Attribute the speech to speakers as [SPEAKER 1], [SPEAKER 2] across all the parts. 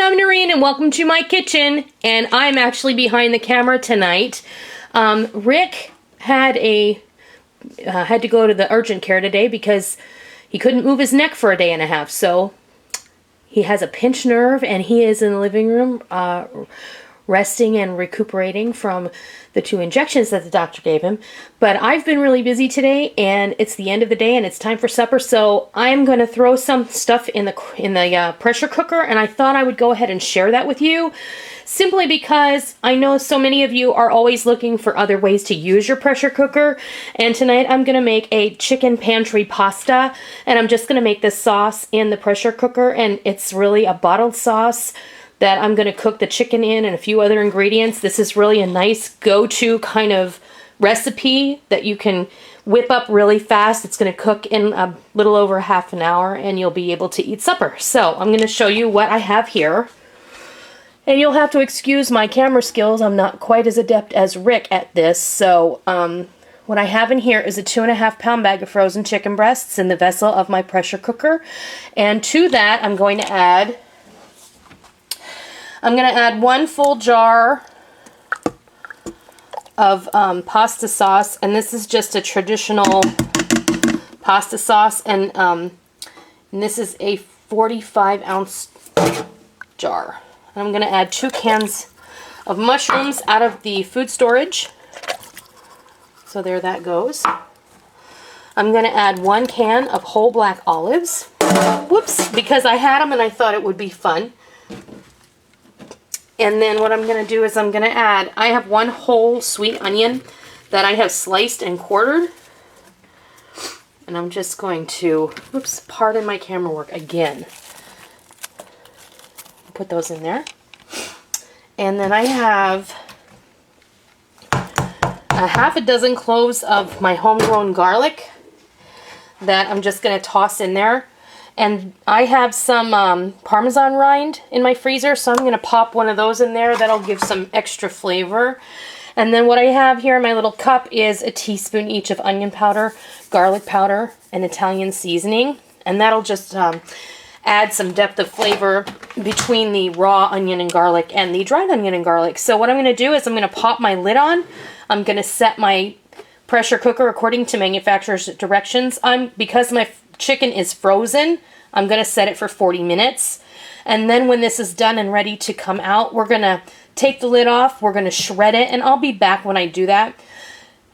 [SPEAKER 1] I'm Noreen and welcome to my kitchen, and I'm actually behind the camera tonight. Rick had to go to the urgent care today because he couldn't move his neck for a day and a half, so he has a pinched nerve and he is in the living room resting and recuperating from the 2 injections that the doctor gave him. But I've been really busy today and it's the end of the day and it's time for supper, so I'm going to throw some stuff in the pressure cooker, and I thought I would go ahead and share that with you simply because I know so many of you are always looking for other ways to use your pressure cooker. And tonight I'm going to make a chicken pantry pasta, and I'm just going to make this sauce in the pressure cooker, and it's really a bottled sauce that I'm going to cook the chicken in and a few other ingredients. This is really a nice go-to kind of recipe that you can whip up really fast. It's going to cook in a little over half an hour and you'll be able to eat supper. So I'm going to show you what I have here. And you'll have to excuse my camera skills. I'm not quite as adept as Rick at this. So what I have in here is a 2.5 pound bag of frozen chicken breasts in the vessel of my pressure cooker. And to that I'm going to add 1 full jar of pasta sauce, and this is just a traditional pasta sauce, and this is a 45-ounce jar. And I'm going to add 2 cans of mushrooms out of the food storage. So there that goes. I'm going to add 1 can of whole black olives. Whoops, because I had them and I thought it would be fun. And then what I'm going to do is I'm going to add, I have 1 whole sweet onion that I have sliced and quartered. And I'm just going to, oops, pardon my camera work again. Put those in there. And then I have a half a dozen cloves of my homegrown garlic that I'm just going to toss in there. And I have some Parmesan rind in my freezer, so I'm going to pop one of those in there. That'll give some extra flavor. And then what I have here in my little cup is a teaspoon each of onion powder, garlic powder, and Italian seasoning. And that'll just add some depth of flavor between the raw onion and garlic and the dried onion and garlic. So what I'm going to do is I'm going to pop my lid on. I'm going to set my pressure cooker according to manufacturer's directions. Because my chicken is frozen, I'm going to set it for 40 minutes. And then when this is done and ready to come out, we're going to take the lid off, we're going to shred it, and I'll be back when I do that.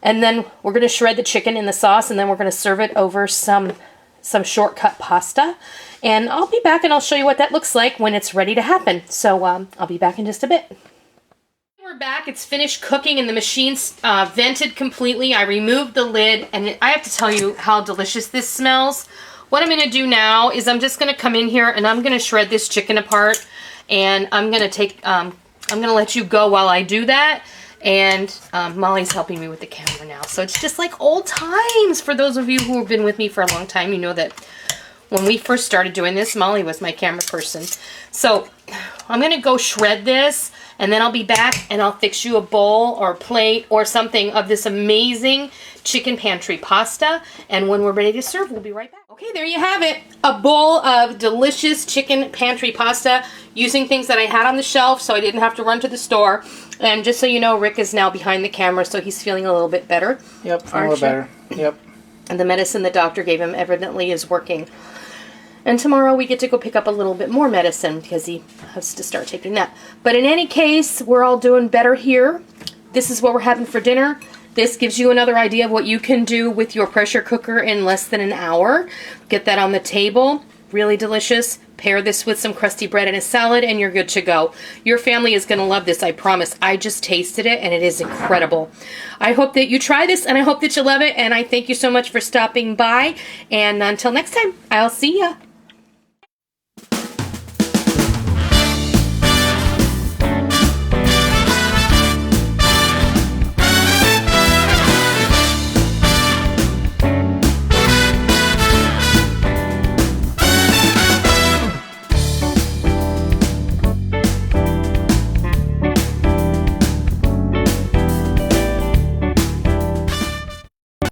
[SPEAKER 1] And then we're going to shred the chicken in the sauce, and then we're going to serve it over some shortcut pasta. And I'll be back and I'll show you what that looks like when it's ready to happen. So I'll be back in just a bit. We're back. It's finished cooking and the machine's vented completely. I removed the lid, and I have to tell you how delicious this smells. What I'm going to do now is I'm just going to come in here and I'm going to shred this chicken apart, and I'm going to let you go while I do that. And Molly's helping me with the camera now. So it's just like old times. For those of you who have been with me for a long time, you know that when we first started doing this, Molly was my camera person. So I'm going to go shred this, and then I'll be back and I'll fix you a bowl or a plate or something of this amazing chicken pantry pasta. And when we're ready to serve, we'll be right back. Okay, there you have it. A bowl of delicious chicken pantry pasta using things that I had on the shelf so I didn't have to run to the store. And just so you know, Rick is now behind the camera, so he's feeling a little bit better.
[SPEAKER 2] Yep, a little better. Yep.
[SPEAKER 1] And the medicine the doctor gave him evidently is working. And tomorrow we get to go pick up a little bit more medicine because he has to start taking that. But in any case, we're all doing better here. This is what we're having for dinner. This gives you another idea of what you can do with your pressure cooker in less than an hour. Get that on the table. Really delicious. Pair this with some crusty bread and a salad and you're good to go. Your family is going to love this, I promise. I just tasted it and it is incredible. I hope that you try this and I hope that you love it, and I thank you so much for stopping by. And until next time, I'll see ya.